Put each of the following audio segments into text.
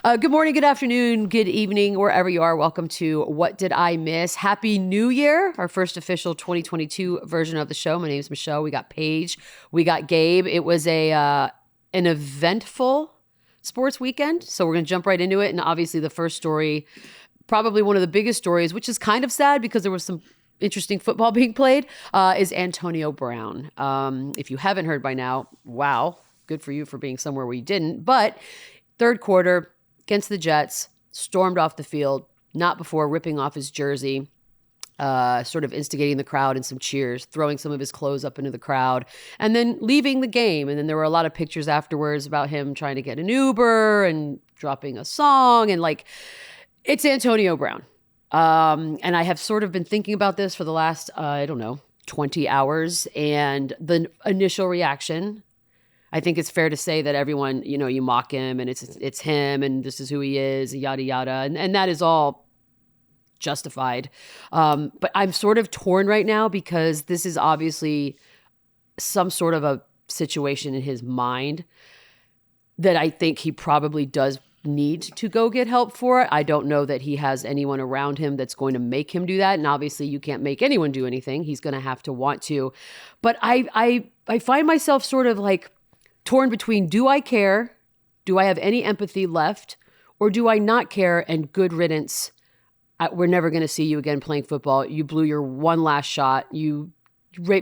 Good morning, good afternoon, good evening, wherever you are. Welcome to What Did I Miss? Happy New Year, our first official 2022 version of the show. My name is Michelle. We got Paige. We got Gabe. It was an eventful sports weekend, so we're going to jump right into it. And obviously the first story, probably one of the biggest stories, which is kind of sad because there was some interesting football being played, is Antonio Brown. If you haven't heard by now, wow, good for you for being somewhere where you didn't. But third quarter, against the Jets, stormed off the field, not before ripping off his jersey, sort of instigating the crowd in some cheers, throwing some of his clothes up into the crowd, and then leaving the game. And then there were a lot of pictures afterwards about him trying to get an Uber and dropping a song. And it's Antonio Brown. And I have sort of been thinking about this for the last, 20 hours. And the initial reaction, I think it's fair to say that everyone, you mock him and it's him and this is who he is, yada, yada. And that is all justified. But I'm sort of torn right now because this is obviously some sort of a situation in his mind that I think he probably does need to go get help for. I don't know that he has anyone around him that's going to make him do that. And obviously you can't make anyone do anything. He's going to have to want to. But I find myself sort of torn between, do I care? Do I have any empathy left? Or do I not care and good riddance? We're never going to see you again playing football. You blew your one last shot. You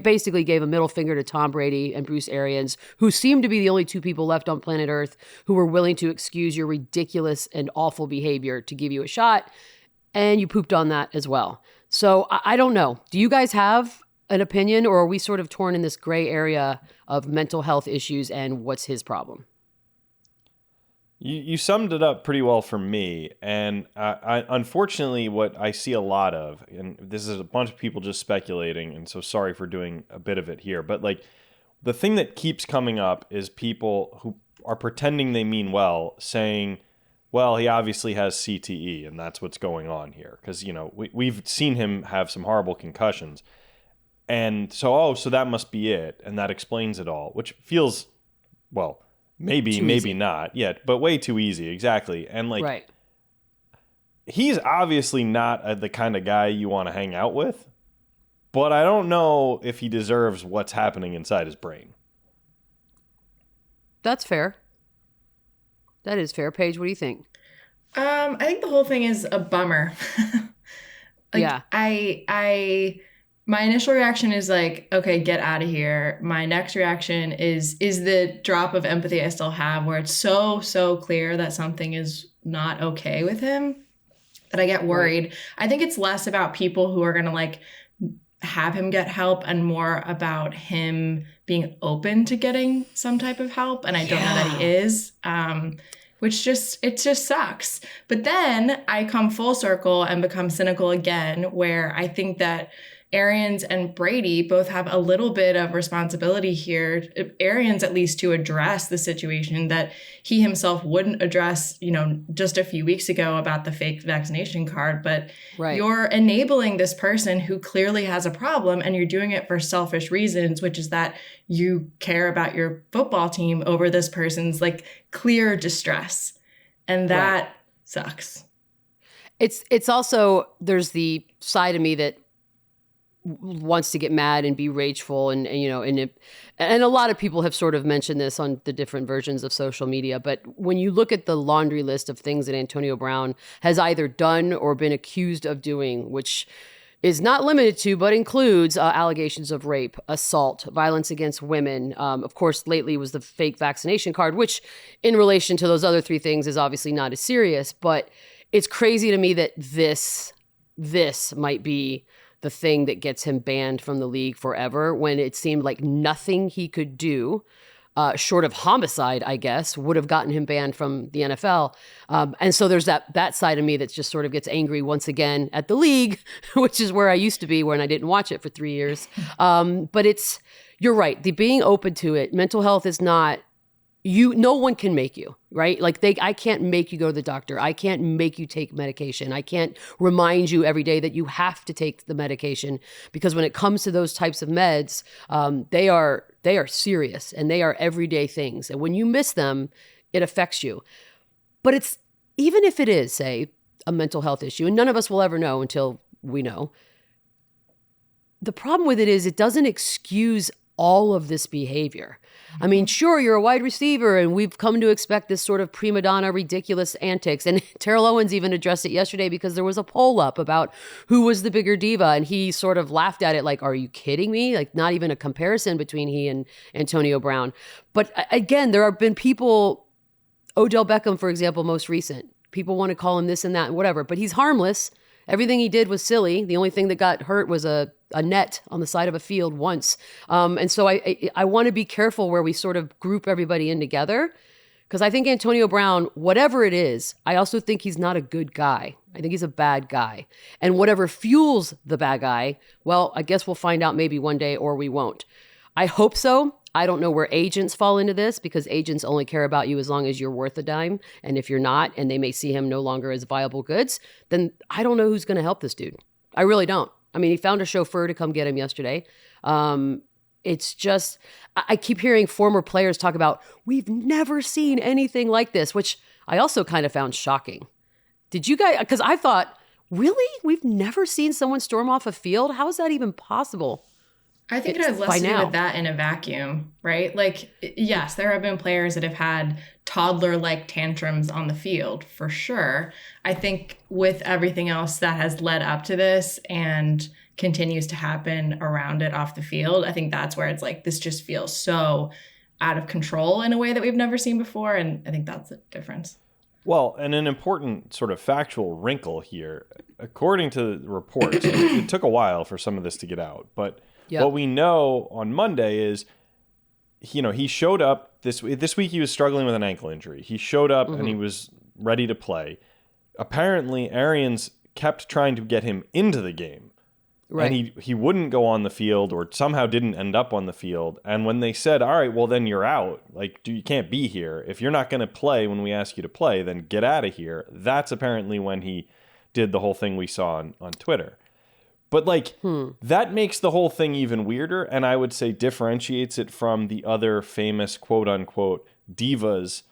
basically gave a middle finger to Tom Brady and Bruce Arians, who seem to be the only two people left on planet Earth who were willing to excuse your ridiculous and awful behavior to give you a shot. And you pooped on that as well. So I don't know. Do you guys have an opinion, or are we sort of torn in this gray area of mental health issues and what's his problem? You summed it up pretty well for me. And unfortunately, what I see a lot of, and this is a bunch of people just speculating, and so sorry for doing a bit of it here, but the thing that keeps coming up is people who are pretending they mean well, saying, well, he obviously has CTE, and that's what's going on here. Because, we've seen him have some horrible concussions. And so that must be it. And that explains it all, which feels, well, maybe not yet, but way too easy. Exactly. And right. He's obviously not the kind of guy you want to hang out with, but I don't know if he deserves what's happening inside his brain. That's fair. That is fair. Paige, what do you think? I think the whole thing is a bummer. Yeah. My initial reaction is okay, get out of here. My next reaction is the drop of empathy I still have, where it's so clear that something is not okay with him that I get worried. Right. I think it's less about people who are going to have him get help and more about him being open to getting some type of help. And I don't know that he is, which it just sucks. But then I come full circle and become cynical again, where I think that Arians and Brady both have a little bit of responsibility here. Arians, at least, to address the situation that he himself wouldn't address, just a few weeks ago about the fake vaccination card. But right. You're enabling this person who clearly has a problem, and you're doing it for selfish reasons, which is that you care about your football team over this person's clear distress. And that sucks. It's also, there's the side of me that wants to get mad and be rageful and a lot of people have sort of mentioned this on the different versions of social media. But when you look at the laundry list of things that Antonio Brown has either done or been accused of doing, which is not limited to, but includes allegations of rape, assault, violence against women. Of course, lately was the fake vaccination card, which in relation to those other three things is obviously not as serious. But it's crazy to me that this might be the thing that gets him banned from the league forever, when it seemed like nothing he could do, short of homicide, I guess, would have gotten him banned from the NFL. And so there's that side of me that just sort of gets angry once again at the league, which is where I used to be when I didn't watch it for 3 years. But you're right. The being open to it, mental health is not, no one can make you, right? I can't make you go to the doctor. I can't make you take medication. I can't remind you every day that you have to take the medication, because when it comes to those types of meds, they are serious and they are everyday things. And when you miss them, it affects you. But even if it is, say, a mental health issue, and none of us will ever know until we know, the problem with it is it doesn't excuse all of this behavior. I mean, sure, you're a wide receiver, and we've come to expect this sort of prima donna, ridiculous antics. And Terrell Owens even addressed it yesterday because there was a poll up about who was the bigger diva, and he sort of laughed at it like, are you kidding me? Like, not even a comparison between he and Antonio Brown. But again, there have been people, Odell Beckham, for example, most recent. People want to call him this and that and whatever, but he's harmless. Everything he did was silly. The only thing that got hurt was a net on the side of a field once. And so I want to be careful where we sort of group everybody in together, because I think Antonio Brown, whatever it is, I also think he's not a good guy. I think he's a bad guy. And whatever fuels the bad guy, well, I guess we'll find out maybe one day, or we won't. I hope so. I don't know where agents fall into this, because agents only care about you as long as you're worth a dime. And if you're not, and they may see him no longer as viable goods, then I don't know who's going to help this dude. I really don't. I mean, he found a chauffeur to come get him yesterday. It's just, I keep hearing former players talk about, we've never seen anything like this, which I also kind of found shocking. Did you guys, because I thought, really? We've never seen someone storm off a field? How is that even possible? I think it has less to do with that in a vacuum, right? Like, yes, there have been players that have had toddler-like tantrums on the field, for sure. I think with everything else that has led up to this and continues to happen around it off the field, I think that's where it's like, this just feels so out of control in a way that we've never seen before. And I think that's the difference. Well, and an important sort of factual wrinkle here, according to the reports, it took a while for some of this to get out, but what we know on Monday is, he showed up this week. He was struggling with an ankle injury. He showed up and he was ready to play. Apparently, Arians kept trying to get him into the game. Right. And he wouldn't go on the field, or somehow didn't end up on the field. And when they said, all right, well, then you're out. Like, you can't be here. If you're not going to play when we ask you to play, then get out of here. That's apparently when he did the whole thing we saw on Twitter. But that makes the whole thing even weirder, and I would say differentiates it from the other famous quote-unquote divas.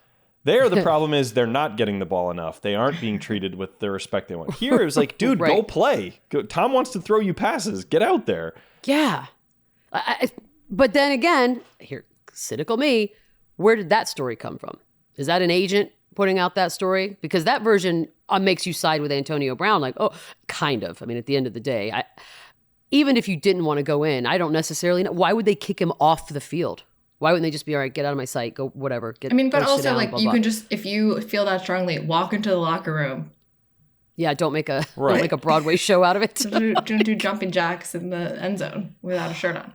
There, the problem is they're not getting the ball enough. They aren't being treated with the respect they want. Here, it was like, dude, go play. Tom wants to throw you passes. Get out there. Yeah. But then again, here, cynical me, where did that story come from? Is that an agent putting out that story? Because that version makes you side with Antonio Brown. Like, oh, kind of. I mean, at the end of the day, even if you didn't want to go in, I don't necessarily know. Why would they kick him off the field? Why wouldn't they just be, all right, get out of my sight, go whatever. But also, down, like, blah, blah. Can just, if you feel that strongly, walk into the locker room. Yeah, don't make a Broadway show out of it. Don't do jumping jacks in the end zone without a shirt on.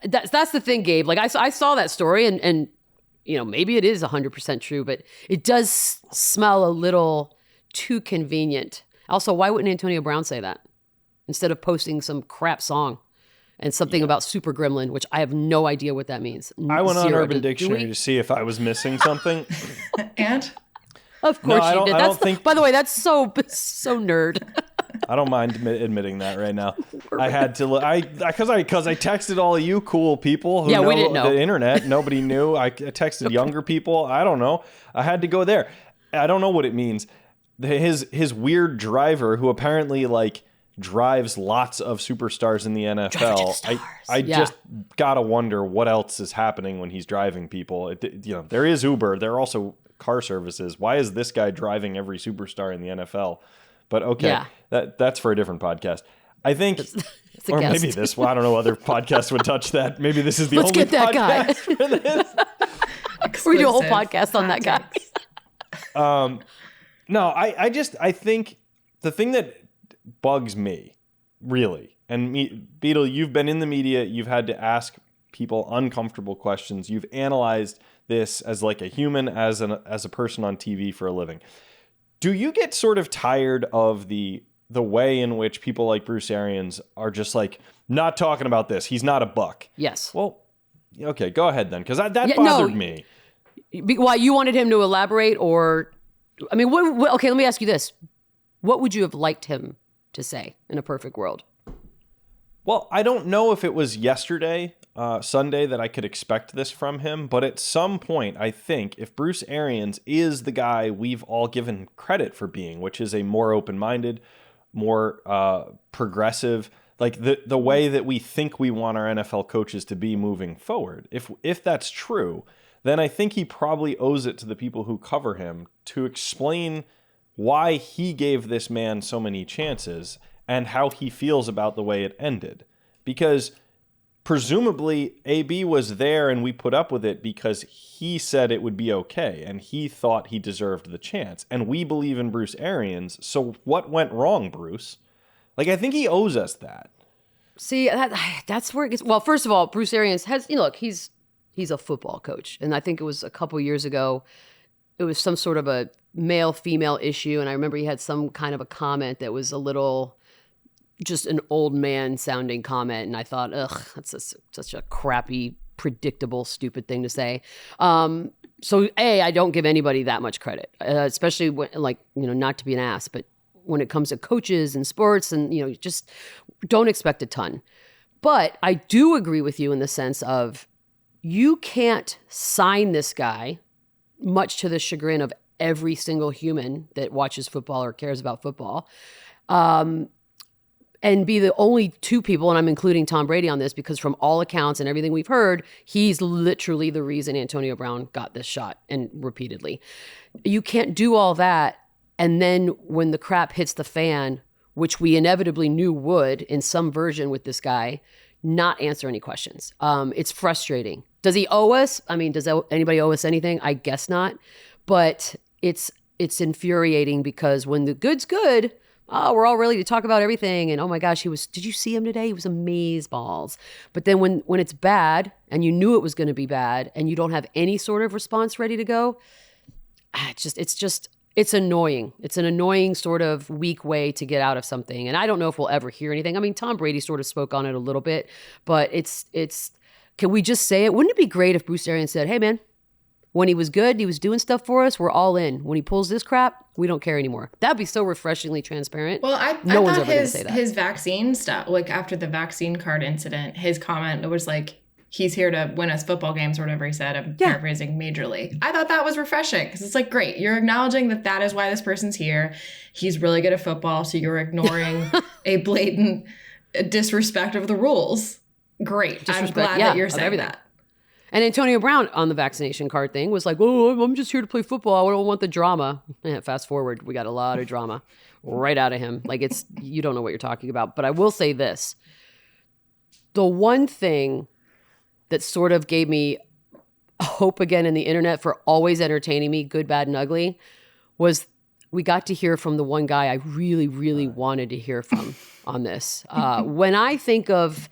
That's the thing, Gabe. Like, I saw that story, and maybe it is 100% true, but it does smell a little too convenient. Also, why wouldn't Antonio Brown say that instead of posting some crap song and something about Super Gremlin, which I have no idea what that means? I went on Urban Dictionary to see if I was missing something. And? Of course you did. By the way, that's so nerd. I don't mind admitting that right now. I had to look. Because I texted all of you cool people who we didn't know the internet. Nobody knew. I texted younger people. I don't know. I had to go there. I don't know what it means. His weird driver, who apparently drives lots of superstars in the NFL. I just gotta wonder what else is happening when he's driving people. There is Uber. There are also car services. Why is this guy driving every superstar in the NFL? But okay, that's for a different podcast. I think, or maybe this. Well, I don't know. Other podcasts would touch that. Maybe this is the only podcast for this. We do a whole podcast on that guy. No, I think the thing that bugs me, really, and Beadle, you've been in the media. You've had to ask people uncomfortable questions. You've analyzed this as like a human, as a person on TV for a living. Do you get sort of tired of the way in which people like Bruce Arians are just like, not talking about this? He's not a Buck. Yes. Well, okay, go ahead then, because that bothered me. Why, you wanted him to elaborate, or, I mean, okay, let me ask you this. What would you have liked him to say in a perfect world? Well, I don't know if it was yesterday. Sunday that I could expect this from him, but at some point, I think if Bruce Arians is the guy we've all given credit for being, which is a more open-minded, more progressive, like the way that we think we want our NFL coaches to be moving forward, if that's true, then I think he probably owes it to the people who cover him to explain why he gave this man so many chances and how he feels about the way it ended. Because presumably AB was there and we put up with it because he said it would be okay and he thought he deserved the chance. And we believe in Bruce Arians. So what went wrong, Bruce? Like, I think he owes us that. See, that's where it gets... Well, first of all, Bruce Arians has... look, he's a football coach. And I think it was a couple years ago, it was some sort of a male-female issue. And I remember he had some kind of a comment that was a little... just an old man sounding comment. And I thought, ugh, that's such a crappy, predictable, stupid thing to say. So I don't give anybody that much credit, especially when, not to be an ass, but when it comes to coaches and sports and, just don't expect a ton. But I do agree with you in the sense of you can't sign this guy, much to the chagrin of every single human that watches football or cares about football, and be the only two people, and I'm including Tom Brady on this, because from all accounts and everything we've heard, he's literally the reason Antonio Brown got this shot, and repeatedly. You can't do all that, and then when the crap hits the fan, which we inevitably knew would in some version with this guy, not answer any questions. It's frustrating. Does he owe us? I mean, does anybody owe us anything? I guess not. But it's infuriating because when the good's good, we're all ready to talk about everything. And oh my gosh, did you see him today? He was amazeballs. But then when it's bad and you knew it was going to be bad and you don't have any sort of response ready to go, it's annoying. It's an annoying sort of weak way to get out of something. And I don't know if we'll ever hear anything. I mean, Tom Brady sort of spoke on it a little bit, but can we just say it? Wouldn't it be great if Bruce Arians said, hey man, when he was good, he was doing stuff for us, we're all in. When he pulls this crap, we don't care anymore. That'd be so refreshingly transparent. Well, I thought his vaccine stuff, like after the vaccine card incident, his comment was like, he's here to win us football games or whatever he said. I'm paraphrasing majorly. I thought that was refreshing because it's like, great. You're acknowledging that is why this person's here. He's really good at football. So you're ignoring a blatant disrespect of the rules. Great. I'm glad that you're saying that. And Antonio Brown on the vaccination card thing was like, oh, I'm just here to play football. I don't want the drama. Fast forward, we got a lot of drama right out of him. Like you don't know what you're talking about. But I will say this. The one thing that sort of gave me hope again in the internet for always entertaining me, good, bad, and ugly, was we got to hear from the one guy I really, really wanted to hear from on this. When I think of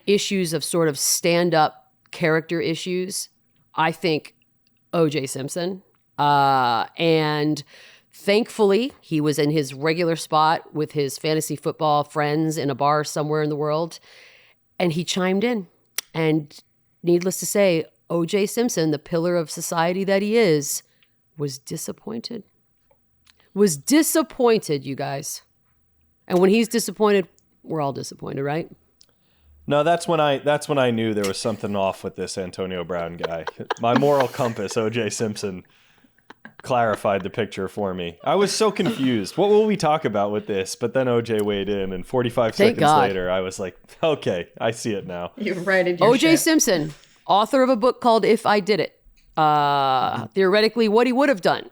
issues of sort of stand-up character issues, I think O.J. Simpson. And thankfully, he was in his regular spot with his fantasy football friends in a bar somewhere in the world, and he chimed in. And needless to say, O.J. Simpson, the pillar of society that he is, was disappointed. Was disappointed, you guys. And when he's disappointed, we're all disappointed, right? No, that's when I knew there was something off with this Antonio Brown guy. My moral compass, O.J. Simpson, clarified the picture for me. I was so confused. What will we talk about with this? But then O.J. weighed in, and 45 seconds later, I was like, okay, I see it now. You righted your O.J. ship. Simpson, author of a book called If I Did It. Theoretically, what he would have done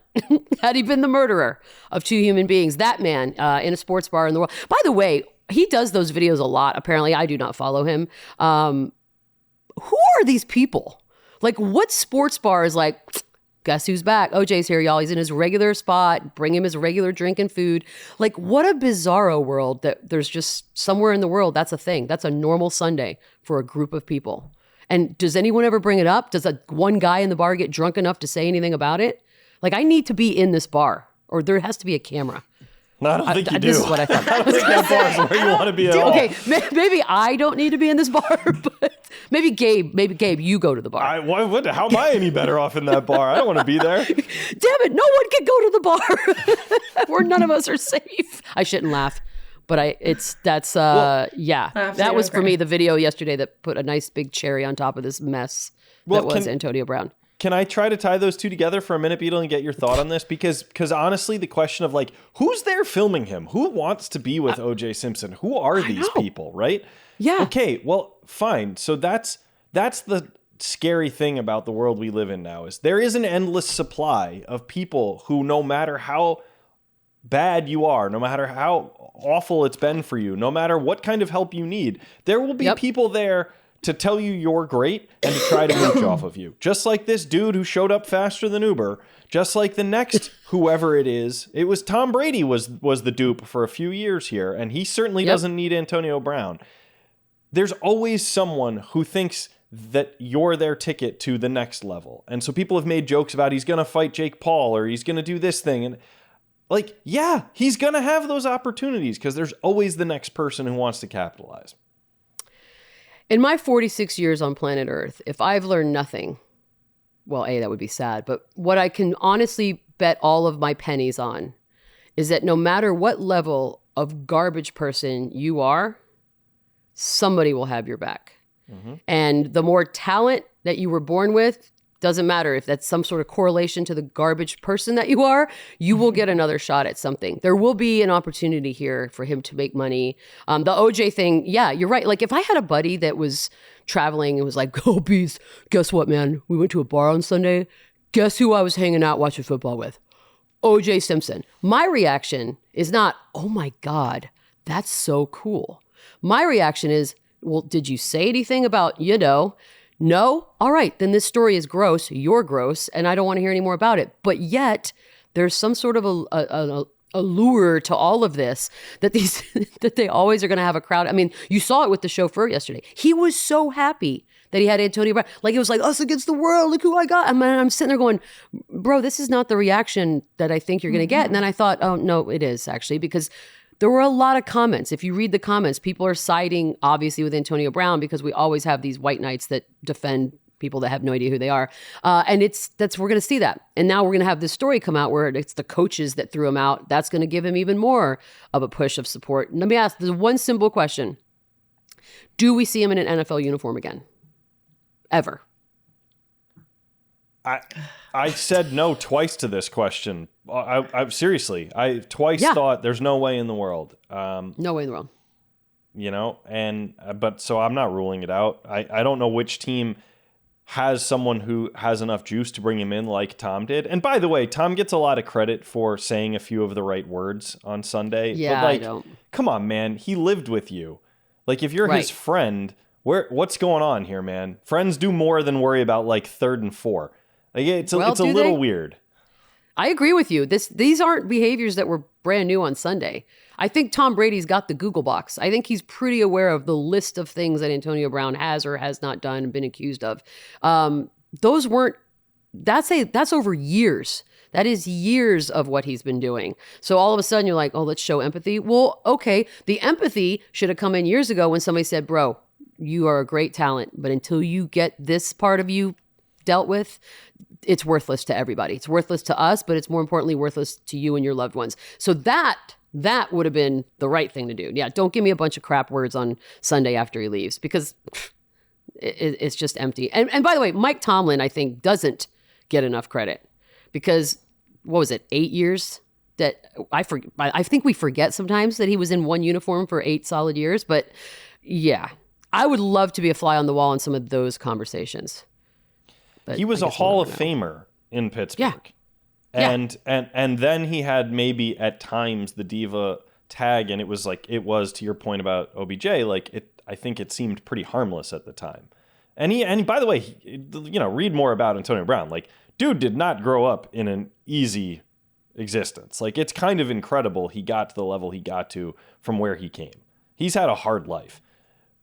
had he been the murderer of two human beings. That man in a sports bar in the world. By the way, he does those videos a lot. Apparently, I do not follow him. Who are these people? Like, what sports bar is like, guess who's back? OJ's here, y'all. He's in his regular spot. Bring him his regular drink and food. Like, what a bizarro world that there's just somewhere in the world that's a thing. That's a normal Sunday for a group of people. And does anyone ever bring it up? Does one guy in the bar get drunk enough to say anything about it? Like, I need to be in this bar, or there has to be a camera. No, I don't think you do. This is what I thought. I don't think that bar is where you want to be at all. Okay, maybe I don't need to be in this bar, but maybe Gabe, you go to the bar. How am I any better off in that bar? I don't want to be there. Damn it, no one can go to the bar where none of us are safe. I shouldn't laugh, But that was for me the video yesterday that put a nice big cherry on top of this mess that was Antonio Brown. Can I try to tie those two together for a minute, Beadle, and get your thought on this? Because honestly, the question of like, who's there filming him? Who wants to be with O.J. Simpson? Who are these people, right? Yeah. Okay, well, fine. So that's the scary thing about the world we live in now is there is an endless supply of people who, no matter how bad you are, no matter how awful it's been for you, no matter what kind of help you need, there will be people there to tell you you're great and to try to mooch off of you. Just like this dude who showed up faster than Uber, just like the next whoever it was Tom Brady was the dupe for a few years here, and he certainly doesn't need Antonio Brown. There's always someone who thinks that you're their ticket to the next level. And so people have made jokes about he's going to fight Jake Paul or he's going to do this thing. And like, yeah, he's going to have those opportunities because there's always the next person who wants to capitalize. In my 46 years on planet Earth, if I've learned nothing, well, that would be sad. But what I can honestly bet all of my pennies on is that no matter what level of garbage person you are, somebody will have your back. Mm-hmm. And the more talent that you were born with, doesn't matter if that's some sort of correlation to the garbage person that you are, you will get another shot at something. There will be an opportunity here for him to make money. The OJ thing, yeah, you're right. Like if I had a buddy that was traveling and was like, oh, Beast, guess what, man? We went to a bar on Sunday. Guess who I was hanging out watching football with? OJ Simpson. My reaction is not, oh my God, that's so cool. My reaction is, well, did you say anything about, no? All right, then this story is gross. You're gross, and I don't want to hear any more about it. But yet, there's some sort of a allure to all of this that that they always are going to have a crowd. I mean, you saw it with the chauffeur yesterday. He was so happy that he had Antonio Brown. Like, it was like, us against the world. Look who I got. I'm sitting there going, bro, this is not the reaction that I think you're going to get. And then I thought, oh, no, it is actually, because there were a lot of comments. If you read the comments, people are siding, obviously, with Antonio Brown because we always have these white knights that defend people that have no idea who they are. And we're going to see that. And now we're going to have this story come out where it's the coaches that threw him out. That's going to give him even more of a push of support. And let me ask, there's one simple question. Do we see him in an NFL uniform again? Ever? I said no twice to this question. I seriously, I twice thought there's no way in the world. No way in the world. But so I'm not ruling it out. I don't know which team has someone who has enough juice to bring him in like Tom did. And by the way, Tom gets a lot of credit for saying a few of the right words on Sunday. Yeah, but like, I don't. Come on, man. He lived with you. Like, if you're his friend, what's going on here, man? Friends do more than worry about like 3rd and 4. Like, it's a little weird. I agree with you. These aren't behaviors that were brand new on Sunday. I think Tom Brady's got the Google box. I think he's pretty aware of the list of things that Antonio Brown has or has not done and been accused of. That's over years. That is years of what he's been doing. So all of a sudden you're like, oh, let's show empathy. Well, okay. The empathy should have come in years ago when somebody said, bro, you are a great talent, but until you get this part of you dealt with, it's worthless to everybody. It's worthless to us, but it's more importantly worthless to you and your loved ones. So that would have been the right thing to do. Yeah, don't give me a bunch of crap words on Sunday after he leaves, because it's just empty. And by the way, Mike Tomlin, I think, doesn't get enough credit because, what was it, 8 years? That I think we forget sometimes that he was in one uniform for 8 solid years. But yeah, I would love to be a fly on the wall in some of those conversations. But he was a Hall of Famer in Pittsburgh. Yeah. And then he had maybe at times the diva tag, and it was to your point about OBJ, I think it seemed pretty harmless at the time. And by the way, read more about Antonio Brown. Like, dude did not grow up in an easy existence. Like, it's kind of incredible he got to the level he got to from where he came. He's had a hard life.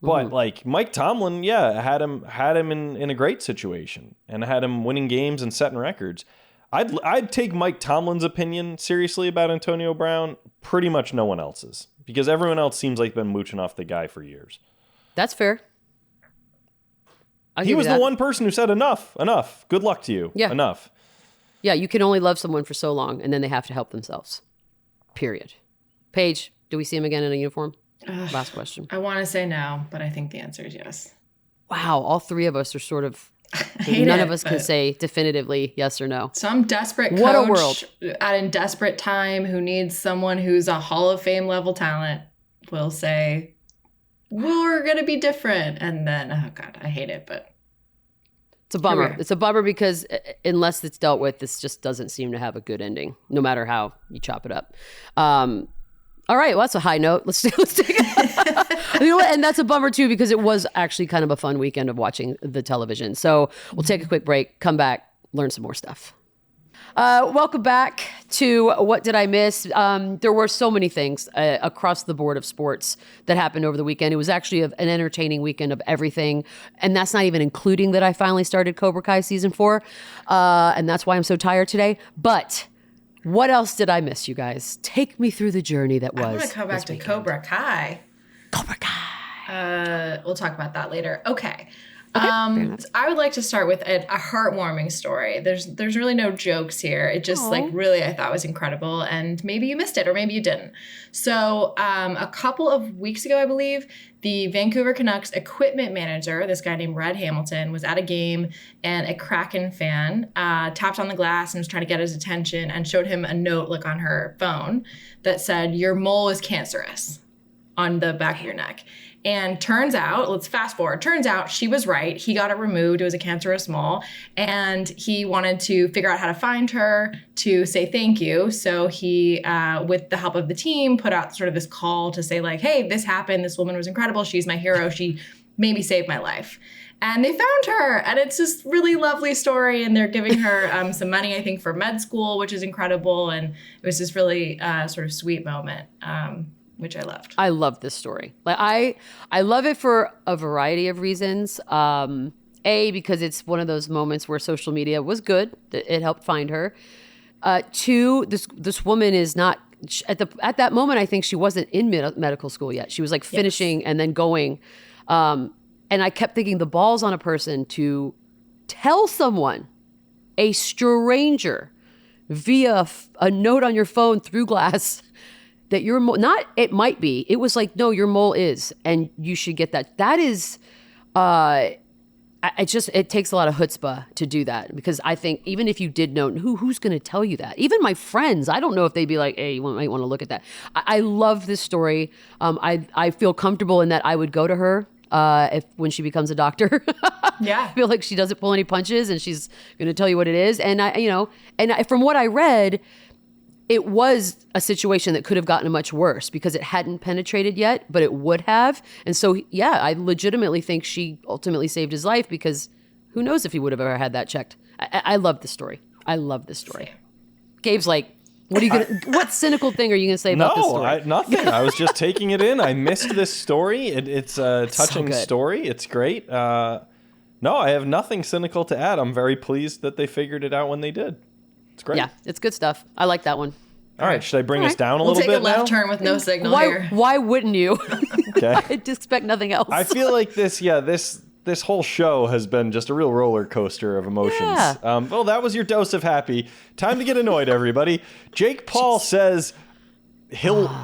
But like Mike Tomlin, had him in a great situation and had him winning games and setting records. I'd take Mike Tomlin's opinion seriously about Antonio Brown, pretty much no one else's, because everyone else seems like been mooching off the guy for years. That's fair. He was the one person who said enough. Good luck to you. Yeah. Enough. Yeah, you can only love someone for so long, and then they have to help themselves. Period. Paige, Do we see him again in a uniform? Last question. I want to say no, but I think the answer is yes. Wow, all three of us are sort of. Hate none it, of us can say definitively yes or no. Some desperate coach What a world. at a desperate time who needs someone who's a Hall of Fame level talent will say, we're going to be different. And then, oh God, I hate it, but. It's a bummer. It's a bummer because unless it's dealt with, this just doesn't seem to have a good ending, no matter how you chop it up. All right, well, that's a high note. Let's take it. You know what? And that's a bummer, too, because it was actually kind of a fun weekend of watching the television. So we'll take a quick break, come back, learn some more stuff. Welcome back to What Did I Miss? There were so many things across the board of sports that happened over the weekend. It was actually an entertaining weekend of everything. And that's not even including that I finally started Cobra Kai season 4. And that's why I'm so tired today. But what else did I miss, you guys? Take me through the journey that was. I want to come back to Cobra Kai. Cobra Kai. We'll talk about that later. Okay. I would like to start with a heartwarming story. There's really no jokes here. It just really I thought was incredible, and maybe you missed it or maybe you didn't. So a couple of weeks ago, I believe, the Vancouver Canucks equipment manager, this guy named Red Hamilton, was at a game, and a Kraken fan tapped on the glass and was trying to get his attention and showed him a note on her phone that said, "Your mole is cancerous," on the back of your neck. And turns out, let's fast forward, turns out she was right. He got it removed. It was a cancerous mole. And he wanted to figure out how to find her to say thank you. So he, with the help of the team, put out sort of this call to say hey, this happened. This woman was incredible. She's my hero. She maybe saved my life. And they found her. And it's this really lovely story. And they're giving her some money, I think, for med school, which is incredible. And it was this really sort of sweet moment. Which I loved. I love this story. I love it for a variety of reasons. Because it's one of those moments where social media was good. It helped find her. Two, this woman is not at that moment. I think she wasn't in medical school yet. She was finishing and then going. And I kept thinking the ball's on a person to tell someone, a stranger, via a note on your phone through glass, that your mole, not it might be, it was no, your mole is, and you should get that. That is, it takes a lot of chutzpah to do that, because I think even if you did know, who's going to tell you that? Even my friends, I don't know if they'd be like, hey, you might want to look at that. I love this story. I feel comfortable in that I would go to her when she becomes a doctor. Yeah. I feel like she doesn't pull any punches and she's going to tell you what it is. And from what I read, it was a situation that could have gotten much worse because it hadn't penetrated yet, but it would have. And so, yeah, I legitimately think she ultimately saved his life, because who knows if he would have ever had that checked. I love this story. I love this story. Gabe's like, what cynical thing are you going to say about this story? Nothing. I was just taking it in. I missed this story. It's a touching story. It's great. No, I have nothing cynical to add. I'm very pleased that they figured it out when they did. It's great. Yeah, it's good stuff. I like that one. All right, should I bring us down a little bit now? We'll take a left turn with no signal here. Why wouldn't you? Okay. I'd expect nothing else. I feel like this whole show has been just a real roller coaster of emotions. Yeah. Well, that was your dose of happy. Time to get annoyed, everybody. Jake Paul says he'll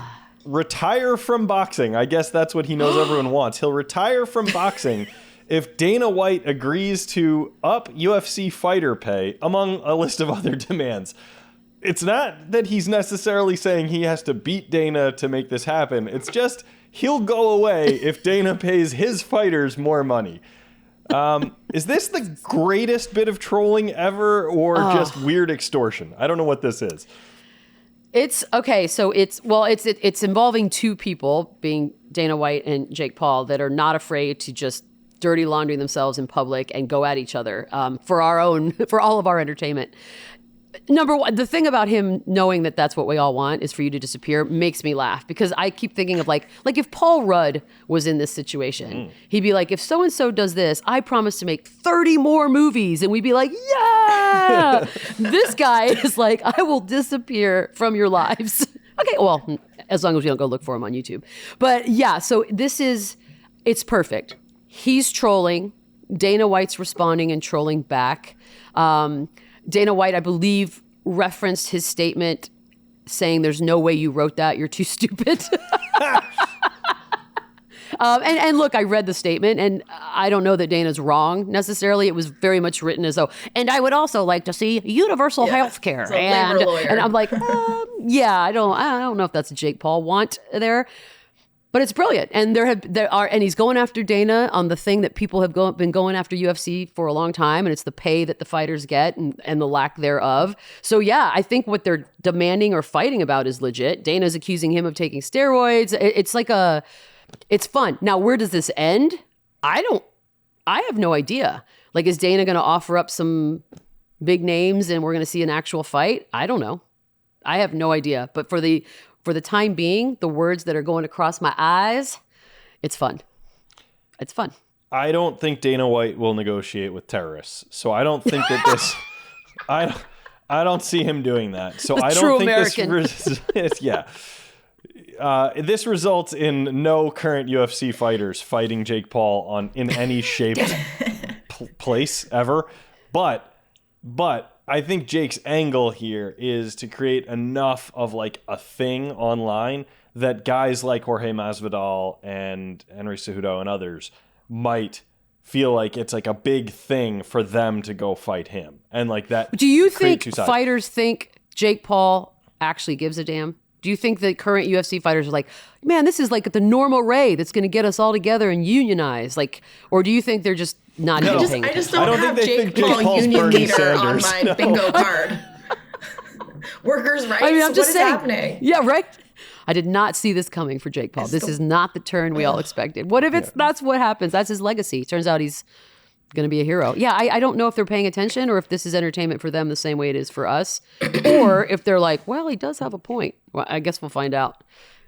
retire from boxing. I guess that's what he knows everyone wants. He'll retire from boxing if Dana White agrees to up UFC fighter pay, among a list of other demands. It's not that he's necessarily saying he has to beat Dana to make this happen. It's just he'll go away if Dana pays his fighters more money. Is this the greatest bit of trolling ever, or just weird extortion? I don't know what this is. It's okay. So it's involving two people, being Dana White and Jake Paul, that are not afraid to just dirty laundry themselves in public and go at each other for all of our entertainment. Number one, the thing about him knowing that that's what we all want is for you to disappear makes me laugh, because I keep thinking of like if Paul Rudd was in this situation, he'd be like, if so-and-so does this, I promise to make 30 more movies. And we'd be like, yeah, this guy is like, I will disappear from your lives. Okay, well, as long as we don't go look for him on YouTube. But yeah, so it's perfect. He's trolling. Dana White's responding and trolling back. Dana White, I believe, referenced his statement saying there's no way you wrote that. You're too stupid. And look, I read the statement, and I don't know that Dana's wrong necessarily. It was very much written as though, and I would also like to see universal health care. And I'm like, yeah, I don't know if that's a Jake Paul want there, but it's brilliant. And and he's going after Dana on the thing that people have been going after UFC for a long time, and it's the pay that the fighters get and the lack thereof. So yeah, I think what they're demanding or fighting about is legit. Dana's accusing him of taking steroids. It's fun. Now, where does this end? I have no idea. Like, is Dana going to offer up some big names and we're going to see an actual fight? I don't know. I have no idea. But for the time being, the words that are going across my eyes, it's fun. It's fun. I don't think Dana White will negotiate with terrorists. So I don't think that this I don't see him doing that. So I don't think American. This results in no current UFC fighters fighting Jake Paul in any shape, place ever. But I think Jake's angle here is to create enough of like a thing online that guys like Jorge Masvidal and Henry Cejudo and others might feel like it's like a big thing for them to go fight him. And like that. Do you think fighters think Jake Paul actually gives a damn? Do you think that current UFC fighters are like, man, this is like the normal Ray that's going to get us all together and unionize? Like, or do you think they're just not even paying attention? I just don't have Jake Paul union leader on my bingo card. Workers' rights? I'm just saying, happening? Yeah, right? I did not see this coming for Jake Paul. This is not the turn we all expected. What if that's what happens? That's his legacy. Turns out he's going to be a hero. Yeah, I don't know if they're paying attention or if this is entertainment for them the same way it is for us, or if they're like, well, he does have a point. Well, I guess we'll find out.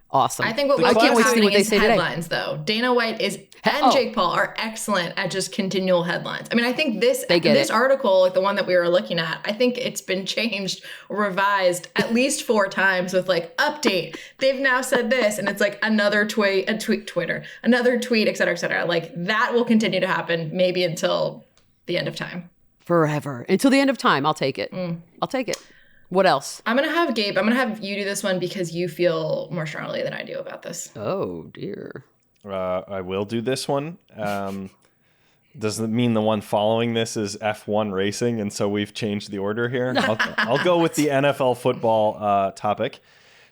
Awesome. I think I can't wait to see what they say headlines, though. Dana White and Jake Paul are excellent at just continual headlines. I mean, I think this article, like the one that we were looking at, I think it's been changed, revised at least 4 times with like update. They've now said this, and it's like another tweet, another tweet, et cetera, et cetera. Like that will continue to happen maybe until the end of time. Forever. Until the end of time. I'll take it. I'll take it. What else? I'm going to have Gabe. I'm going to have you do this one because you feel more strongly than I do about this. Oh, dear. I will do this one. Does it mean the one following this is F1 racing, and so we've changed the order here? I'll go with the NFL football topic.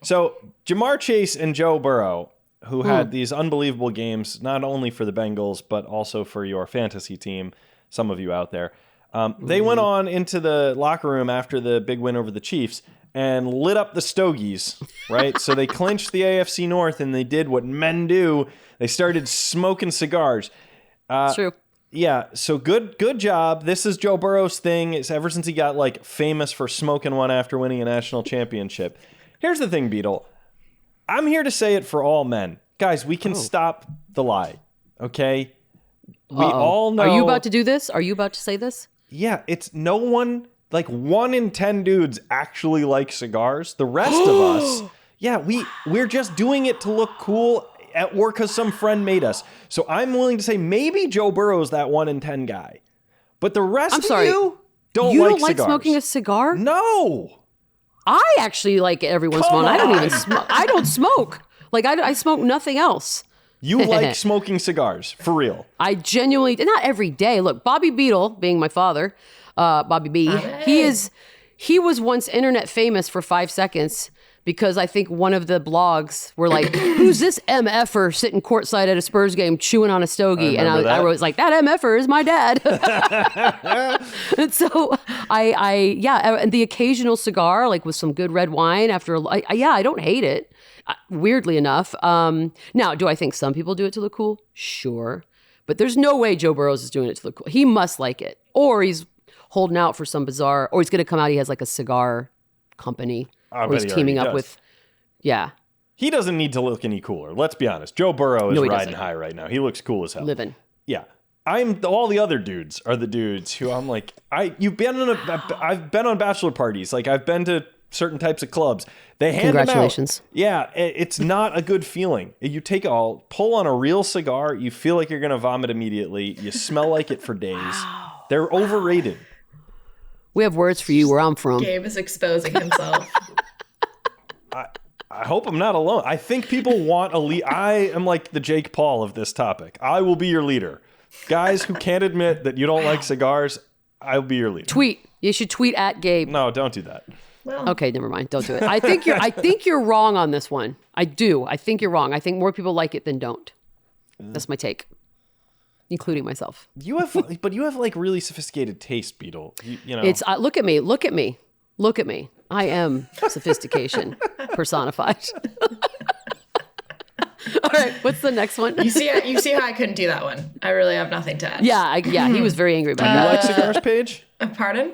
So Jamar Chase and Joe Burrow, who had these unbelievable games, not only for the Bengals, but also for your fantasy team, some of you out there. They went on into the locker room after the big win over the Chiefs and lit up the stogies, right? So they clinched the AFC North, and they did what men do. They started smoking cigars. It's true. Yeah, so good job. This is Joe Burrow's thing. It's ever since he got like famous for smoking one after winning a national championship. Here's the thing, Beadle. I'm here to say it for all men. Guys, we can stop the lie, okay? We all know. Are you about to do this? Are you about to say this? Yeah, it's no one, like 1 in 10 dudes actually like cigars. The rest of us, we're just doing it to look cool at work because some friend made us. So I'm willing to say maybe Joe Burrow's that 1 in 10 guy. But the rest of you don't like smoking a cigar? No. I actually like it every once in a while. I don't even smoke. I don't smoke. Like, I smoke nothing else. You like smoking cigars, for real. I genuinely, not every day. Look, Bobby Beadle, being my father, Bobby B, he was once internet famous for 5 seconds because I think one of the blogs were like, who's this MFer sitting courtside at a Spurs game chewing on a stogie? And I was like, that MFer is my dad. And so and the occasional cigar, like with some good red wine after, I don't hate it. Weirdly enough. Now, do I think some people do it to look cool? Sure. But there's no way Joe Burrow is doing it to look cool. He must like it. Or he's holding out for some bizarre, or he's going to come out, he has like a cigar company. Or he's teaming up with, He doesn't need to look any cooler. Let's be honest. Joe Burrow is riding high right now. He looks cool as hell. Living. Yeah. All the other dudes are the dudes who I'm like, I've been on bachelor parties. Like I've been to certain types of clubs. They hand them out. Yeah, it's not a good feeling. You take pull on a real cigar, you feel like you're going to vomit immediately. You smell like it for days. They're overrated. We have words for you where I'm from. Gabe is exposing himself. I hope I'm not alone. I think people want a lead. I am like the Jake Paul of this topic. I will be your leader. Guys who can't admit that you don't like cigars, I'll be your leader. Tweet. You should tweet at Gabe. No, don't do that. Well, Okay, never mind. Don't do it. I think you're wrong on this one. I do. I think you're wrong. I think more people like it than don't. That's my take, including myself. You have like really sophisticated taste, Beadle. You know. It's look at me. Look at me. Look at me. I am sophistication personified. All right, what's the next one? you see how I couldn't do that one. I really have nothing to add. Yeah, he was very angry about Do you that. like cigars, Paige? Pardon?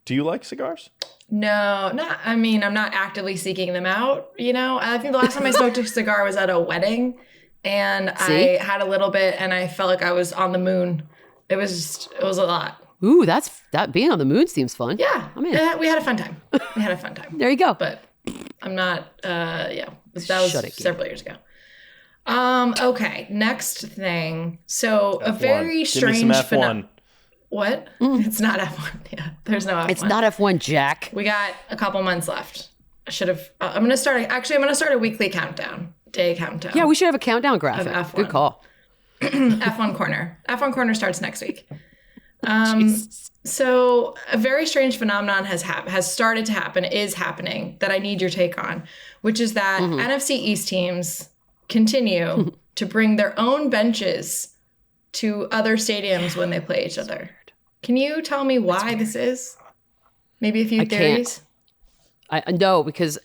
Do you like cigars? No, not. I mean, I'm not actively seeking them out. You know, I think the last time I smoked a cigar was at a wedding, and See? I had a little bit, and I felt like I was on the moon. It was a lot. Ooh, that being on the moon seems fun. Yeah, I'm in. we had a fun time. There you go. But I'm not. That was Shut it, Gabe. several years ago. Okay, next thing. So a F1. very Give me strange some F1. phenomenon. What? It's not F1. Yeah, there's no F1. It's not F1, Jack. We got a couple months left. I should have. I'm gonna start a weekly countdown, day countdown. Yeah, we should have a countdown graphic. Of F1. Good call. F1 corner. F1 corner starts next week. Jesus. So a very strange phenomenon has started to happen, is happening, that I need your take on, which is that NFC East teams continue to bring their own benches to other stadiums when they play each other. Can you tell me why this is? Maybe a few theories? I know, because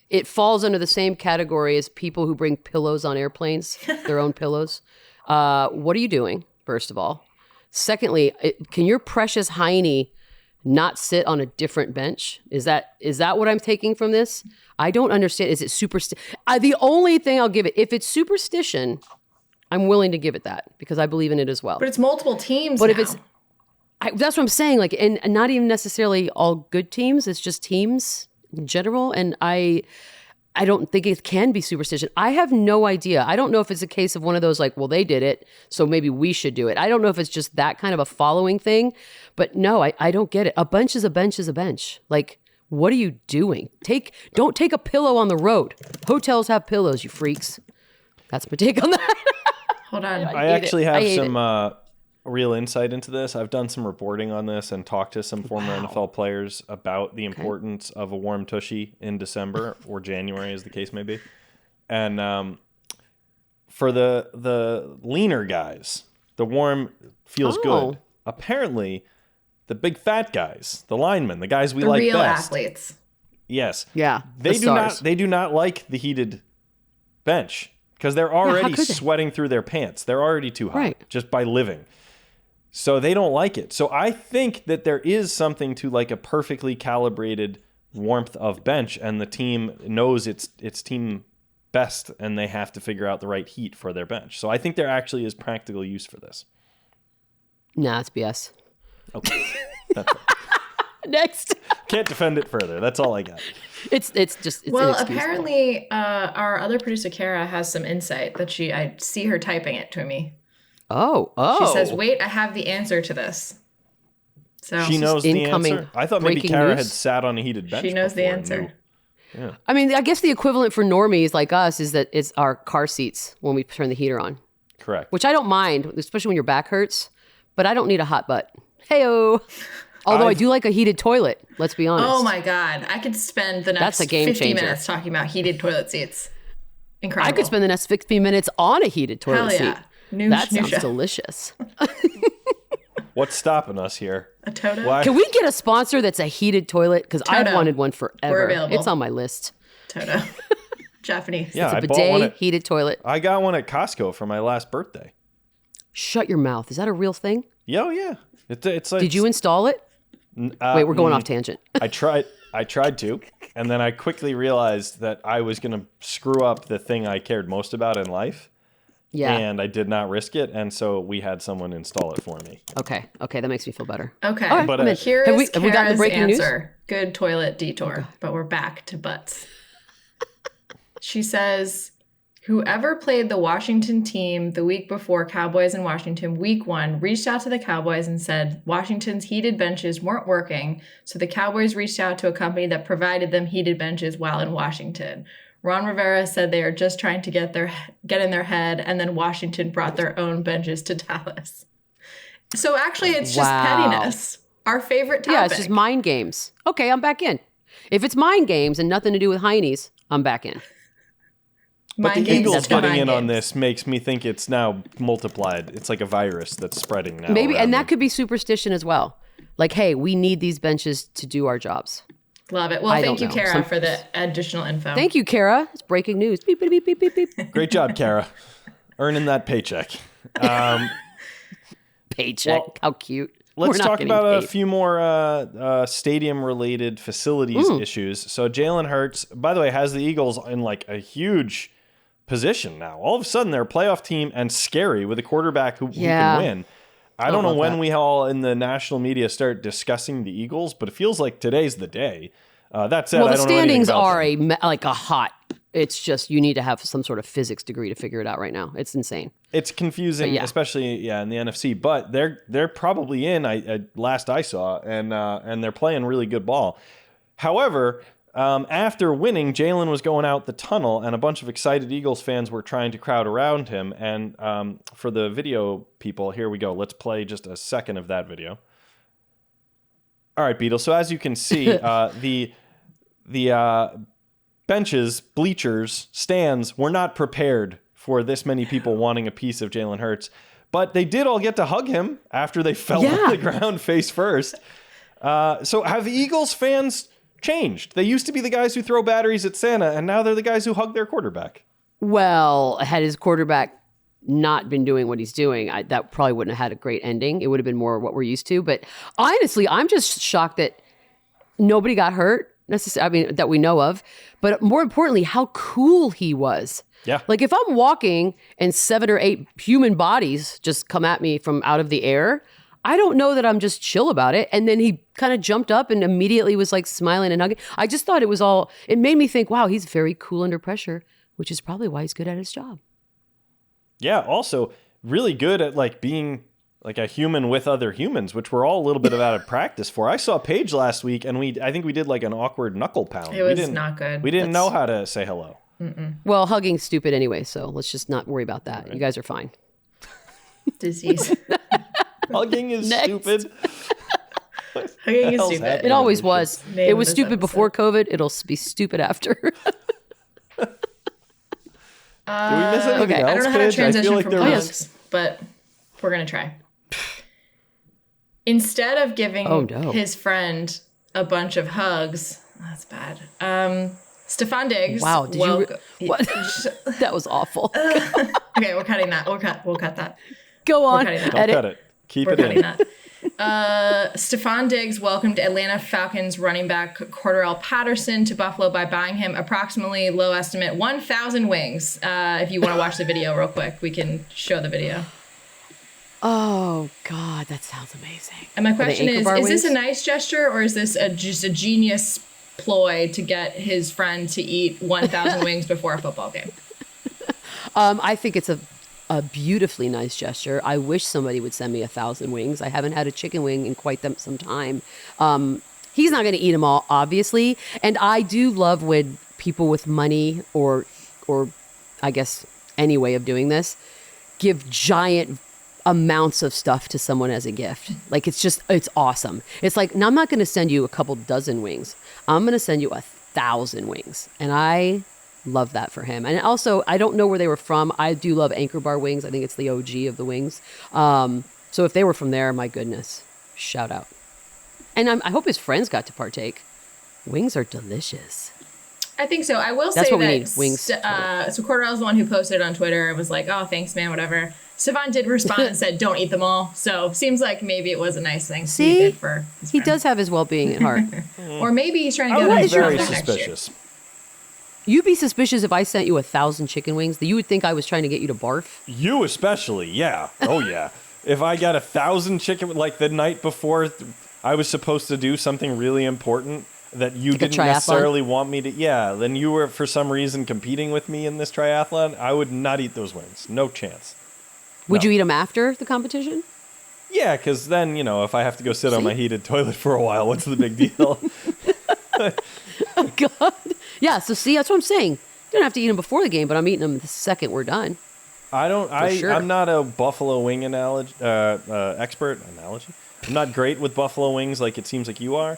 it falls under the same category as people who bring pillows on airplanes, their own pillows. What are you doing, first of all? Secondly, can your precious hiney not sit on a different bench? Is that what I'm taking from this? I don't understand. Is it superstition? The only thing I'll give it, if it's superstition, I'm willing to give it that because I believe in it as well. But it's multiple teams But now. if it's, that's what I'm saying. Like, and not even necessarily all good teams. It's just teams in general. And I don't think it can be superstition. I have no idea. I don't know if it's a case of one of those like, well, they did it, so maybe we should do it. I don't know if it's just that kind of a following thing. But no, I don't get it. A bench is a bench is a bench. Like, what are you doing? Don't take a pillow on the road. Hotels have pillows, you freaks. That's my take on that. Hold on. I actually have some real insight into this. I've done some reporting on this and talked to some former NFL players about the importance of a warm tushy in December or January, as the case may be. And for the leaner guys, the warm feels good. Apparently, the big fat guys, the linemen, the guys we like real best, athletes. yes, Yeah, they do not like the heated bench because they're already sweating through their pants. They're already too hot just by living. So they don't like it. So I think that there is something to like a perfectly calibrated warmth of bench, and the team knows its team best, and they have to figure out the right heat for their bench. So I think there actually is practical use for this. Nah, it's BS. Okay. That's it. Next. Can't defend it further. That's all I got. It's Well, inexcusable. apparently, our other producer Kara has some insight that I see her typing it to me. Oh. She says, "Wait, I have the answer to this." So She knows the incoming answer. I thought maybe breaking Kara news. had sat on a heated bench. She knows the before and answer. knew. I mean, I guess the equivalent for normies like us is that it's our car seats when we turn the heater on, Correct. which I don't mind, especially when your back hurts, but I don't need a hot butt. Hey-o. Although I do like a heated toilet, let's be honest. Oh my God. I could spend the next That's a game 50 changer. minutes talking about heated toilet seats. Incredible. I could spend the next 15 minutes on a heated toilet Hell yeah. seat. New That sounds show. delicious. What's stopping us here? A Toto? Why? Can we get a sponsor that's a heated toilet? Because I've Toto. wanted one forever. We're available. It's on my list. Toto. Japanese. Yeah, It's a I bought one. bidet heated toilet. I got one at Costco for my last birthday. Shut your mouth. Is that a real thing? Yeah. It's like. Did you install it? Wait, we're going off tangent. I tried to, and then I quickly realized that I was going to screw up the thing I cared most about in life. Yeah. And I did not risk it, and so we had someone install it for me. Okay, that makes me feel better. Okay. All right, But, I'm in. Here have is we gotten the Kara's breaking news? answer. Good toilet detour. But we're back to butts. She says, Whoever played the Washington team the week before Cowboys and Washington, week 1, reached out to the Cowboys and said Washington's heated benches weren't working, so the Cowboys reached out to a company that provided them heated benches while in Washington. Ron Rivera said they are just trying to get in their head, and then Washington brought their own benches to Dallas. So actually, it's just pettiness. Our favorite topic. Yeah, it's just mind games. Okay, I'm back in. If it's mind games and nothing to do with heinies, I'm back in. But the Eagles getting in on this makes me think it's now multiplied. It's like a virus that's spreading now. Maybe, and that could be superstition as well. Like, hey, we need these benches to do our jobs. Love it. Well, thank you, Kara, for the additional info. Thank you, Kara. It's breaking news. Beep, beep, beep, beep, beep. Great job, Kara. Earning that paycheck. Paycheck. Well, how cute. Let's talk about a few more stadium-related facilities issues. So Jalen Hurts, by the way, has the Eagles in like a huge position now. All of a sudden, they're a playoff team and scary with a quarterback who can win. I don't know when we all in the national media start discussing the Eagles, but it feels like today's the day. That said, I don't know anything about the standings are like a hot. It's just you need to have some sort of physics degree to figure it out right now. It's insane. It's confusing, especially in the NFC. But they're probably in. Last I saw, and they're playing really good ball. However, after winning, Jalen was going out the tunnel, and a bunch of excited Eagles fans were trying to crowd around him. And for the video people, here we go. Let's play just a second of that video. All right, Beadle. So as you can see, the benches, bleachers, stands were not prepared for this many people wanting a piece of Jalen Hurts. But they did all get to hug him after they fell on the ground face first. So have Eagles fans changed? They used to be the guys who throw batteries at Santa, and now they're the guys who hug their quarterback. Well, had his quarterback not been doing what he's doing, that probably wouldn't have had a great ending. It would have been more what we're used to. But honestly, I'm just shocked that nobody got hurt, necessarily. I mean, that we know of. But more importantly, how cool he was. Yeah. Like if I'm walking and 7 or 8 human bodies just come at me from out of the air, I don't know that I'm just chill about it. And then he kind of jumped up and immediately was like smiling and hugging. I just thought it made me think, wow, he's very cool under pressure, which is probably why he's good at his job. Yeah. Also really good at like being like a human with other humans, which we're all a little bit out of practice for. I saw Paige last week and I think we did like an awkward knuckle pound. It was not good. We didn't know how to say hello. Well, hugging's stupid anyway, so let's just not worry about that. Right. You guys are fine. Disease. Hugging is stupid. Hugging is stupid. It always was. It was stupid before COVID. It'll be stupid after. Do we miss anything else, I don't know how to transition like from hugs, but we're going to try. Instead of giving his friend a bunch of hugs, that's bad. Stephon Diggs. Wow, did what? That was awful. Okay, we're cutting that. We'll cut that. Go on. Don't cut it. Keep it in. That. Stephon Diggs welcomed Atlanta Falcons running back Cordarrelle Patterson to Buffalo by buying him approximately, low estimate, 1,000 wings. If you want to watch the video real quick, we can show the video. Oh, God, that sounds amazing. And my question is this a nice gesture or is this just a genius ploy to get his friend to eat 1,000 wings before a football game? I think it's a beautifully nice gesture. I wish somebody would send me 1,000 wings. I haven't had a chicken wing in quite some time. He's not going to eat them all, obviously. And I do love when people with money or I guess any way of doing this give giant amounts of stuff to someone as a gift. Like it's awesome. It's like, now I'm not going to send you a couple dozen wings. I'm going to send you 1,000 wings. And I love that for him. And also, I don't know where they were from. I do love Anchor Bar wings. I think it's the OG of the wings. So if they were from there, my goodness, shout out. And I hope his friends got to partake. Wings are delicious. I think so. I will say that we need wings. So Cordarrelle's the one who posted on Twitter and was like, oh, thanks, man, whatever. Stephon did respond and said, don't eat them all. So seems like maybe it was a nice thing he did for his friend. Does have his well-being at heart. Or maybe he's trying to get his very suspicious. Next year. You'd be suspicious if I sent you 1,000 chicken wings. You would think I was trying to get you to barf. You especially, yeah. Oh, yeah. If I got 1,000 chicken, like the night before I was supposed to do something really important, that you Like a didn't triathlon? necessarily want me to. Yeah, then you were for some reason competing with me in this triathlon. I would not eat those wings. No chance. Would No. you eat them after the competition? Yeah, because then if I have to go sit on See? my heated toilet for a while, what's the big deal? Oh, God. Yeah, so see, that's what I'm saying. You don't have to eat them before the game, but I'm eating them the second we're done. Sure. I'm not a buffalo wing expert. Analogy. I'm not great with buffalo wings like it seems like you are.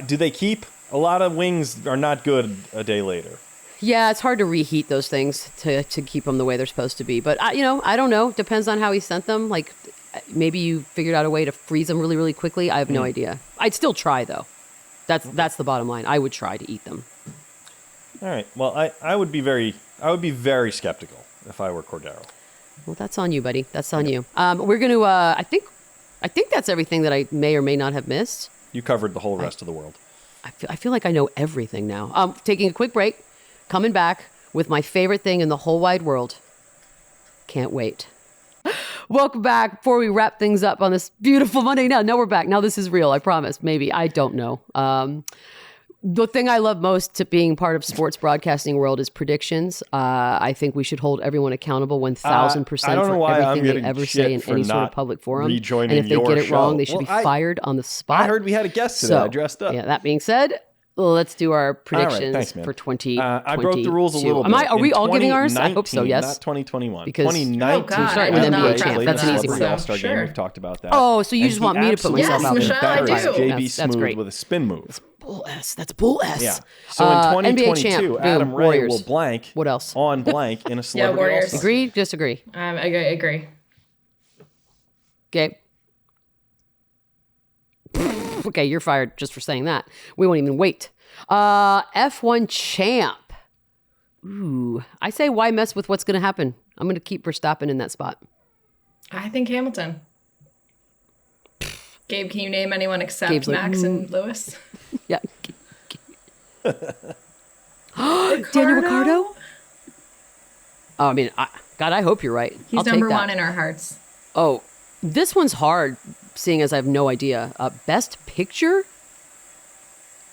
Do they keep? A lot of wings are not good a day later. Yeah, it's hard to reheat those things to keep them the way they're supposed to be. But, I don't know. Depends on how he sent them. Like, maybe you figured out a way to freeze them really, really quickly. I have no idea. I'd still try, though. That's the bottom line. I would try to eat them. All right. Well, I would be very skeptical if I were Cordero. Well, that's on you, buddy. That's on you. We're going to, I think that's everything that I may or may not have missed. You covered the whole rest of the world. I feel like I know everything now. Taking a quick break, coming back with my favorite thing in the whole wide world. Can't wait. Welcome back. Before we wrap things up on this beautiful Monday. No, we're back. Now this is real. I promise. Maybe. I don't know. The thing I love most to being part of sports broadcasting world is predictions. I think we should hold everyone accountable 1,000% I don't know for why I'm everything they getting ever shit say in for any sort of not public forum. And rejoining if they your get it wrong, show. they should be Well, fired on the spot. I heard we had a guest today. I dressed up. Yeah, that being said, let's do our predictions thanks, man. for 2022. I broke the rules a little bit. Are we all giving ours? I hope so, 2019, yes. Not 2021. Because- 2019. Oh, God, starting with I did NBA not champ. prep That's for an easy that, one. so All-Star game. sure. We've talked about that. Oh, so you And just he want me to put myself Yes, out there. Michelle, I embarrassed do. JB That's Smooth great. with a spin move. Bull S. That's bull S. Yeah. So in NBA 2022, champ. Boom. Adam Ray Warriors. will blank What else? on blank in a celebrity Warriors. All-Star. Agree? Disagree? I agree. Okay. Okay, you're fired just for saying that. We won't even wait. F1 champ. Ooh, I say why mess with what's going to happen? I'm going to keep Verstappen in that spot. I think Hamilton. Gabe, can you name anyone except Gabe's like, Max and Lewis? Yeah. Daniel Ricciardo? Oh, I mean, God, I hope you're right. He's I'll take number that. one in our hearts. Oh, this one's hard, seeing as I have no idea. Best picture?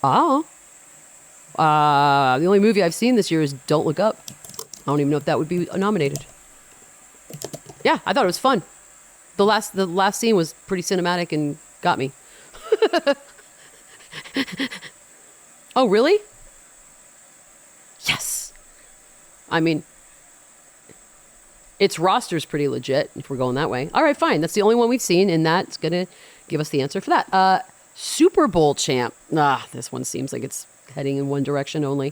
Oh. The only movie I've seen this year is Don't Look Up. I don't even know if that would be nominated. Yeah, I thought it was fun. The last scene was pretty cinematic and got me. Oh, really? Yes. I mean, its roster's pretty legit if we're going that way. All right, fine. That's the only one we've seen, and that's going to give us the answer for that. Super Bowl champ. This one seems like it's heading in one direction only.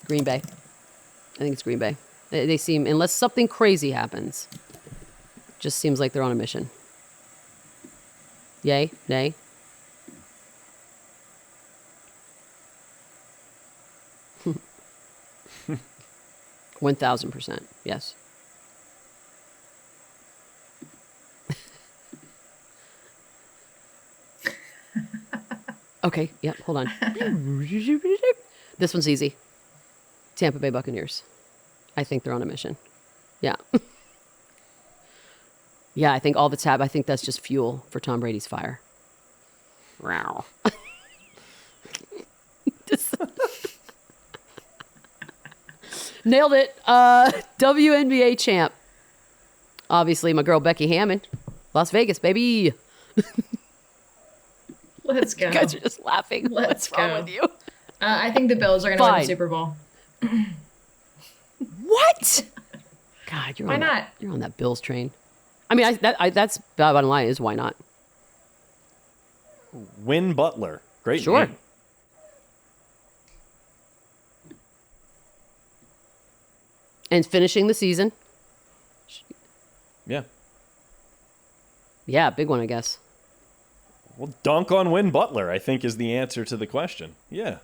Green Bay. I think it's Green Bay. They seem, unless something crazy happens, just seems like they're on a mission. Yay? Nay? Hmm. 1,000%. Yes. Okay. Yep. Hold on. This one's easy. Tampa Bay Buccaneers. I think they're on a mission. Yeah. Yeah, I think all that's happened. I think that's just fuel for Tom Brady's fire. Wow. Nailed it. WNBA champ. Obviously, my girl Becky Hammond. Las Vegas, baby. Let's go. You guys are just laughing. Let's What's wrong go. with you? I think the Bills are going to win Fine. the Super Bowl. What? God, Why not? You're on that Bills train. I mean, that's bottom line is why not? Win Butler. Great Sure. name. And finishing the season. Yeah. Yeah, big one, I guess. Well, dunk on Win Butler, I think, is the answer to the question. Yeah.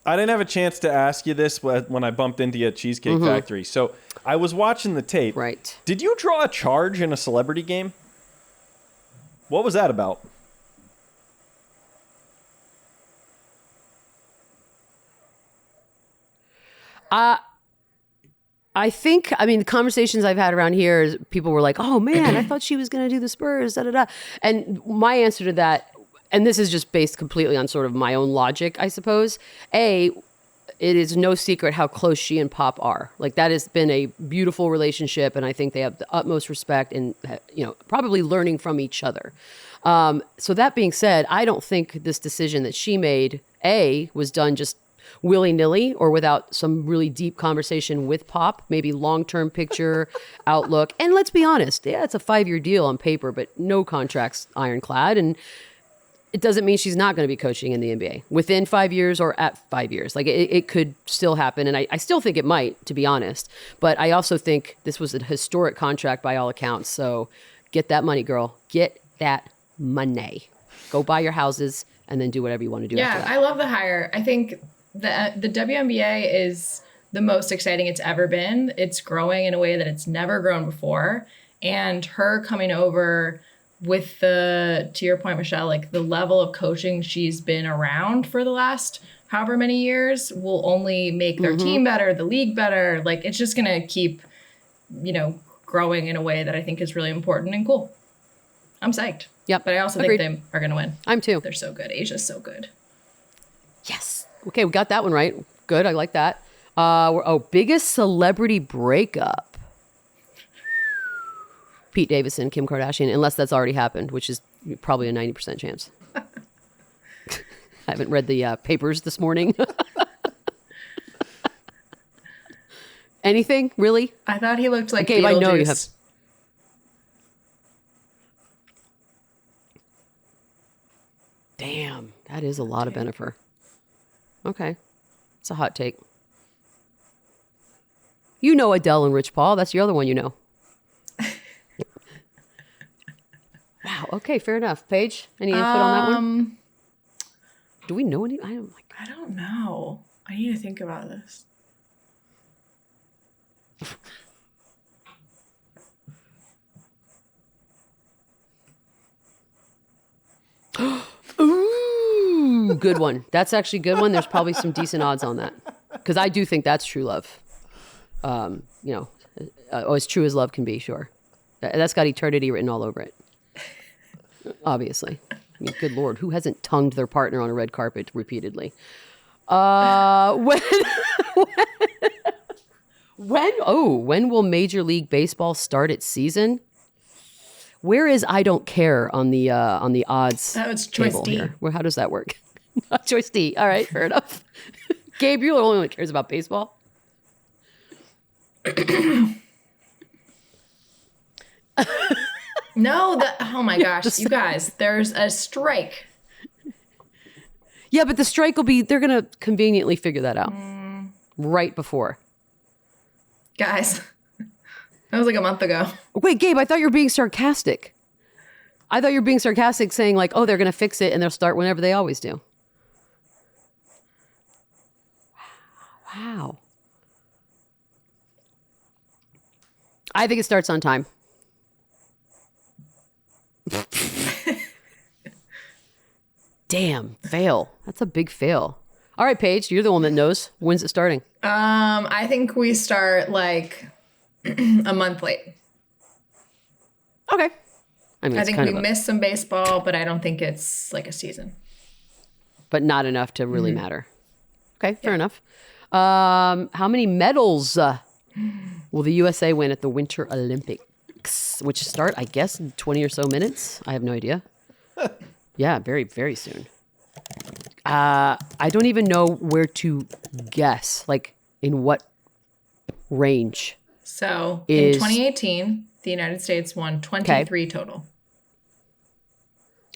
I didn't have a chance to ask you this when I bumped into you at Cheesecake Factory. So I was watching the tape. Right. Did you draw a charge in a celebrity game? What was that about? I think, I mean, the conversations I've had around here is people were like, oh man, I thought she was going to do the Spurs, da da da. And my answer to that, and this is just based completely on sort of my own logic, I suppose. A, it is no secret how close she and Pop are. Like, that has been a beautiful relationship, and I think they have the utmost respect and, you know, probably learning from each other. So that being said, I don't think this decision that she made, A, was done just willy-nilly or without some really deep conversation with Pop, maybe long-term picture, outlook. And let's be honest, yeah, it's a 5-year deal on paper, but no contract's ironclad. And it doesn't mean she's not going to be coaching in the NBA within 5 years or at 5 years. Like, it could still happen. And I still think it might, to be honest. But I also think this was a historic contract by all accounts. So get that money, girl. Get that money. Go buy your houses and then do whatever you want to do after that. I love the hire. I think the WNBA is the most exciting it's ever been. It's growing in a way that it's never grown before. And her coming over with to your point, Michelle, like the level of coaching she's been around for the last however many years will only make their team better, the league better. Like, it's just going to keep, you know, growing in a way that I think is really important and cool. I'm psyched. Yep. But I also Agreed. think they are going to win. I'm too. They're so good. Asia's so good. Yes. Okay, we got that one right. Good. I like that. Biggest celebrity breakup. Pete Davidson, Kim Kardashian, unless that's already happened, which is probably a 90% chance. I haven't read the papers this morning. Anything, really? I thought he looked like Gabe, I know you have. Beetlejuice. Damn, that is a lot of Bennifer. Okay, it's a hot take. You know Adele and Rich Paul. That's the other one you know. Wow. Okay, fair enough. Paige, any input on that one? Do we know any? I don't know. I need to think about this. Ooh, good one. That's actually a good one. There's probably some decent odds on that because I do think that's true love. You know, as true as love can be. Sure, that's got eternity written all over it. Obviously, I mean, good Lord, who hasn't tongued their partner on a red carpet repeatedly? When will Major League Baseball start its season? Where is I don't care on the odds? That was choice table D. here? Well, how does that work? Choice D. All right, fair enough. Gabe, you're the only one that cares about baseball. No, oh my gosh, you guys, there's a strike. Yeah, but the strike will be, they're going to conveniently figure that out right before. Guys, that was like a month ago. Wait, Gabe, I thought you were being sarcastic. I thought you were being sarcastic saying like, oh, they're going to fix it and they'll start whenever they always do. Wow. I think it starts on time. Damn, fail. That's a big fail. All right, Paige, you're the one that knows. When's it starting? I think we start like a month late. Okay. I mean, I think we missed some baseball, but I don't think it's like a season. But not enough to really matter. Okay, fair enough. How many medals will the USA win at the Winter Olympics, which start, I guess, in 20 or so minutes? I have no idea. Yeah, very, very soon. I don't even know where to guess, like in what range. So in 2018, the United States won 23 total.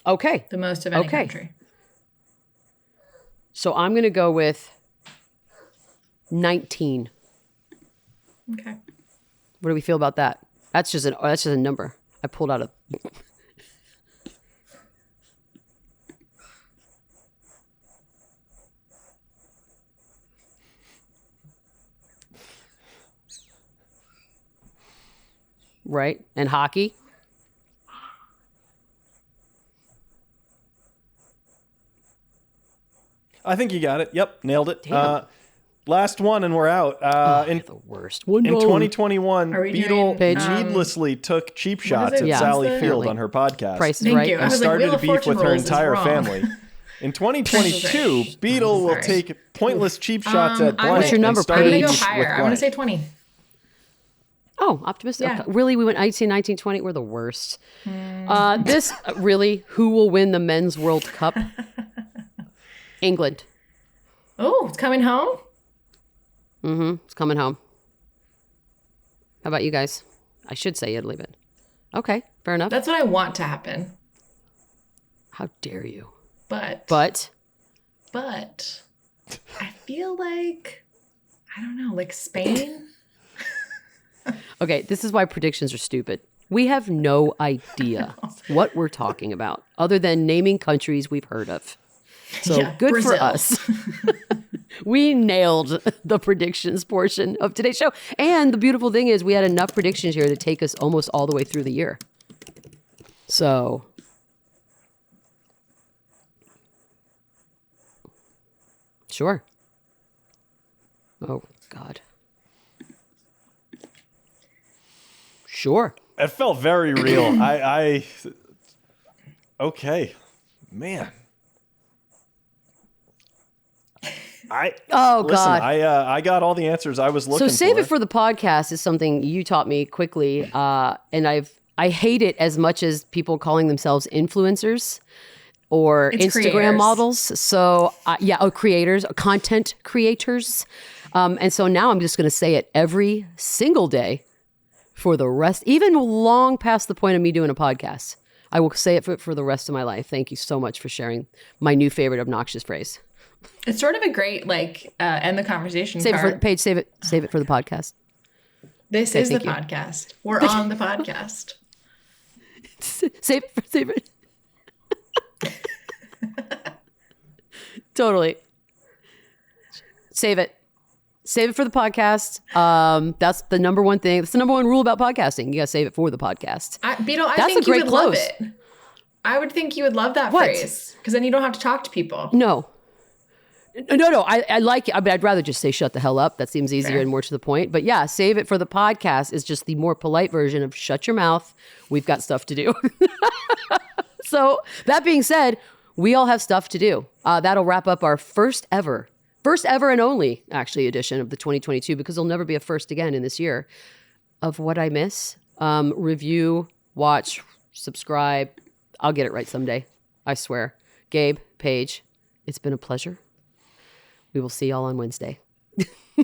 Okay. The most of any country. So I'm going to go with 19. Okay. What do we feel about that? That's just a number. I pulled out a... Right? And hockey? I think you got it. Yep, nailed it. Damn. last one, and we're out. You're the worst. In 2021, Are we Beadle doing, needlessly took cheap what is shots it? at Yeah. Sally What's the- Field on her podcast Price is Thank right. you. I and was like, started Wheel a of beef Fortune with her rolls is entire wrong. family. In 2022, Beadle will Sorry. take pointless cheap shots at I'm blank. What's your number, and start I'm a going to Paige? go beef with higher. I'm going to say blank. 20. Oh, optimistic. Yeah. Okay. Really? We went 18, 19, 20? We're the worst. This, really, who will win the Men's World Cup? England. Oh, it's coming home? It's coming home. How about you guys? I should say Italy, but okay, fair enough. That's what I want to happen. How dare you? But I feel like, I don't know, like Spain? Okay, this is why predictions are stupid. We have no idea what we're talking about other than naming countries we've heard of. So Yeah, good Brazil. for us. We nailed the predictions portion of today's show. And the beautiful thing is we had enough predictions here to take us almost all the way through the year. So sure. Oh, God. Sure. It felt very real. Okay, man. Oh, Listen, God. I got all the answers I was looking So save for. it for the podcast is something you taught me quickly, and I hate it as much as people calling themselves influencers or It's Instagram creators. models. So creators, content creators, and so now I'm just going to say it every single day for the rest, even long past the point of me doing a podcast. I will say it for the rest of my life. Thank you so much for sharing my new favorite obnoxious phrase. It's sort of a great, end the conversation Save it card. for Paige. Save it for the podcast. This is the thank you. podcast. We're on the podcast. Save it. Totally. Save it. Save it for the podcast. That's the number one thing. That's the number one rule about podcasting. You got to save it for the podcast. Beadle, I That's think a great you would love close. it. I would think you would love that What? phrase because then you don't have to talk to people. No. I like it. I mean, I'd rather just say shut the hell up. That seems easier Fair. and more to the point. But yeah, save it for the podcast is just the more polite version of shut your mouth. We've got stuff to do. So that being said, we all have stuff to do. That'll wrap up our first ever and only actually edition of the 2022, because there'll never be a first again in this year, of What I Miss. Review, watch, subscribe. I'll get it right someday. I swear. Gabe, Paige, it's been a pleasure. We will see y'all on Wednesday. Bye.